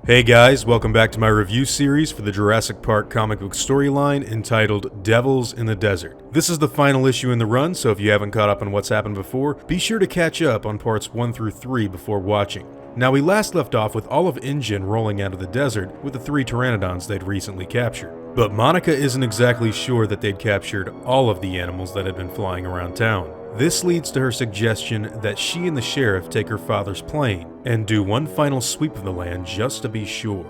Hey guys, welcome back to my review series for the Jurassic Park comic book storyline entitled Devils in the Desert. This is the final issue in the run, so if you haven't caught up on what's happened before, be sure to catch up on parts 1 through 3 before watching. Now, we last left off with all of InGen rolling out of the desert with the 3 Pteranodons they'd recently captured. But Monica isn't exactly sure that they'd captured all of the animals that had been flying around town. This leads to her suggestion that she and the sheriff take her father's plane and do one final sweep of the land just to be sure.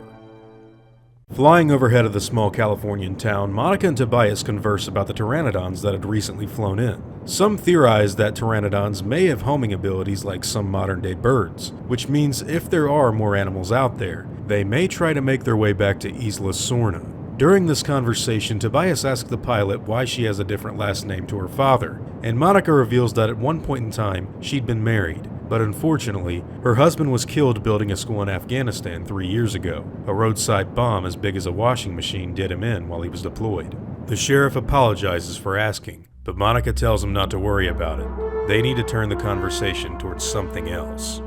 Flying overhead of the small Californian town, Monica and Tobias converse about the Pteranodons that had recently flown in. Some theorize that Pteranodons may have homing abilities like some modern-day birds, which means if there are more animals out there, they may try to make their way back to Isla Sorna. During this conversation, Tobias asks the pilot why she has a different last name to her father, and Monica reveals that at one point in time, she'd been married, but unfortunately, her husband was killed building a school in Afghanistan 3 years ago. A roadside bomb as big as a washing machine did him in while he was deployed. The sheriff apologizes for asking, but Monica tells him not to worry about it. They need to turn the conversation towards something else.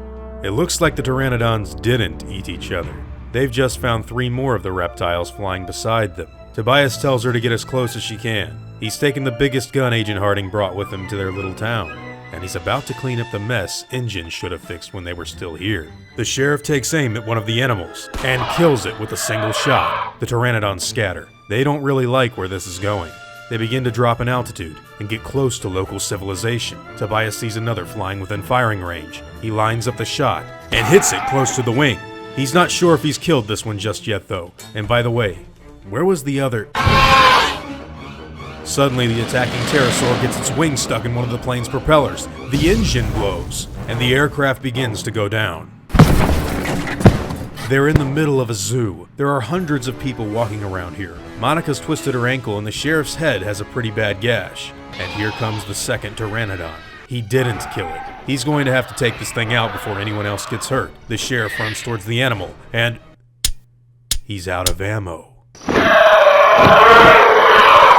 It looks like the Pteranodons didn't eat each other. They've just found 3 more of the reptiles flying beside them. Tobias tells her to get as close as she can. He's taken the biggest gun Agent Harding brought with him to their little town, and he's about to clean up the mess InGen should have fixed when they were still here. The sheriff takes aim at one of the animals, and kills it with a single shot. The Pteranodons scatter. They don't really like where this is going. They begin to drop in altitude, and get close to local civilization. Tobias sees another flying within firing range. He lines up the shot, and hits it close to the wing. He's not sure if he's killed this one just yet though, and by the way, where was the other? Suddenly the attacking pterosaur gets its wing stuck in one of the plane's propellers. The engine blows, and the aircraft begins to go down. They're in the middle of a zoo. There are hundreds of people walking around here. Monica's twisted her ankle and the sheriff's head has a pretty bad gash. And here comes the second Pteranodon. He didn't kill it. He's going to have to take this thing out before anyone else gets hurt. The sheriff runs towards the animal, and he's out of ammo.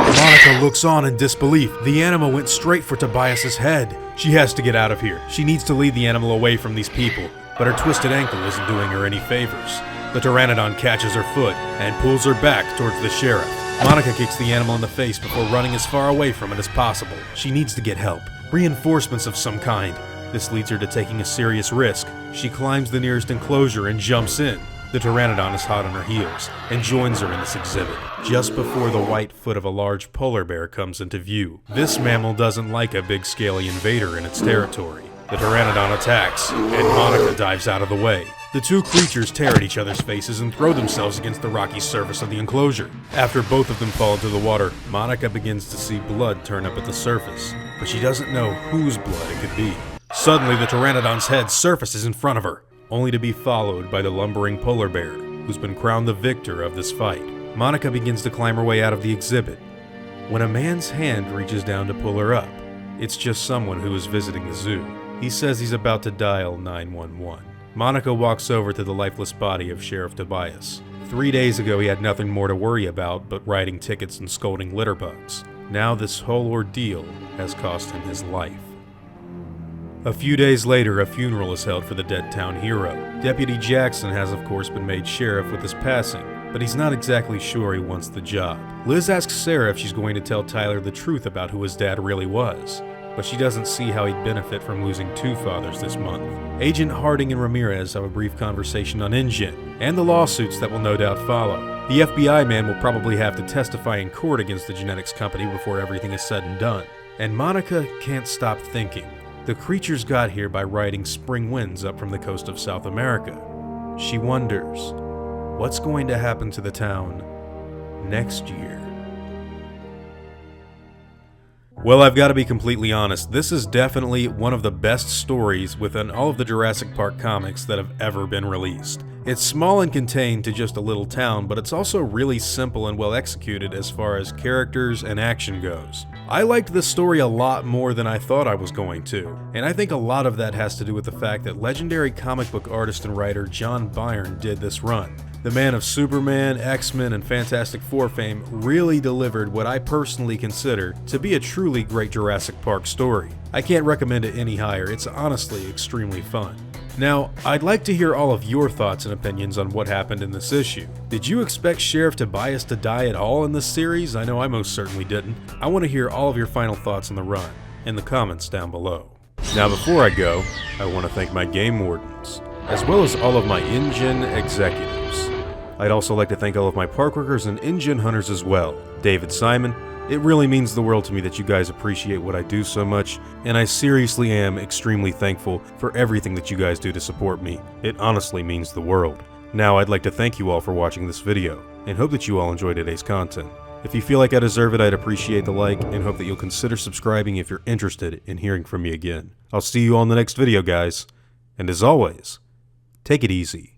Monica looks on in disbelief. The animal went straight for Tobias's head. She has to get out of here. She needs to lead the animal away from these people, but her twisted ankle isn't doing her any favors. The Pteranodon catches her foot and pulls her back towards the sheriff. Monica kicks the animal in the face before running as far away from it as possible. She needs to get help. Reinforcements of some kind. This leads her to taking a serious risk. She climbs the nearest enclosure and jumps in. The Pteranodon is hot on her heels and joins her in this exhibit, just before the white foot of a large polar bear comes into view. This mammal doesn't like a big scaly invader in its territory. The Pteranodon attacks, and Monica dives out of the way. The 2 creatures tear at each other's faces and throw themselves against the rocky surface of the enclosure. After both of them fall into the water, Monica begins to see blood turn up at the surface, but she doesn't know whose blood it could be. Suddenly, the Pteranodon's head surfaces in front of her, only to be followed by the lumbering polar bear, who's been crowned the victor of this fight. Monica begins to climb her way out of the exhibit, when a man's hand reaches down to pull her up. It's just someone who is visiting the zoo. He says he's about to dial 911. Monica walks over to the lifeless body of Sheriff Tobias. 3 days ago, he had nothing more to worry about but writing tickets and scolding litterbugs. Now this whole ordeal has cost him his life. A few days later, a funeral is held for the dead town hero. Deputy Jackson has of course been made sheriff with his passing, but he's not exactly sure he wants the job. Liz asks Sarah if she's going to tell Tyler the truth about who his dad really was, but she doesn't see how he'd benefit from losing 2 fathers this month. Agent Harding and Ramirez have a brief conversation on InGen, and the lawsuits that will no doubt follow. The FBI man will probably have to testify in court against the genetics company before everything is said and done. And Monica can't stop thinking. The creatures got here by riding spring winds up from the coast of South America. She wonders, what's going to happen to the town next year? Well, I've got to be completely honest, this is definitely one of the best stories within all of the Jurassic Park comics that have ever been released. It's small and contained to just a little town, but it's also really simple and well executed as far as characters and action goes. I liked this story a lot more than I thought I was going to, and I think a lot of that has to do with the fact that legendary comic book artist and writer John Byrne did this run. The man of Superman, X-Men, and Fantastic Four fame really delivered what I personally consider to be a truly great Jurassic Park story. I can't recommend it any higher, it's honestly extremely fun. Now, I'd like to hear all of your thoughts and opinions on what happened in this issue. Did you expect Sheriff Tobias to die at all in this series? I know I most certainly didn't. I want to hear all of your final thoughts on the run in the comments down below. Now before I go, I want to thank my game wardens, as well as all of my InGen executives. I'd also like to thank all of my park workers and InGen hunters as well. David, Simon, it really means the world to me that you guys appreciate what I do so much, and I seriously am extremely thankful for everything that you guys do to support me. It honestly means the world. Now I'd like to thank you all for watching this video, and hope that you all enjoy today's content. If you feel like I deserve it, I'd appreciate the like, and hope that you'll consider subscribing if you're interested in hearing from me again. I'll see you all in the next video, guys, and as always, take it easy.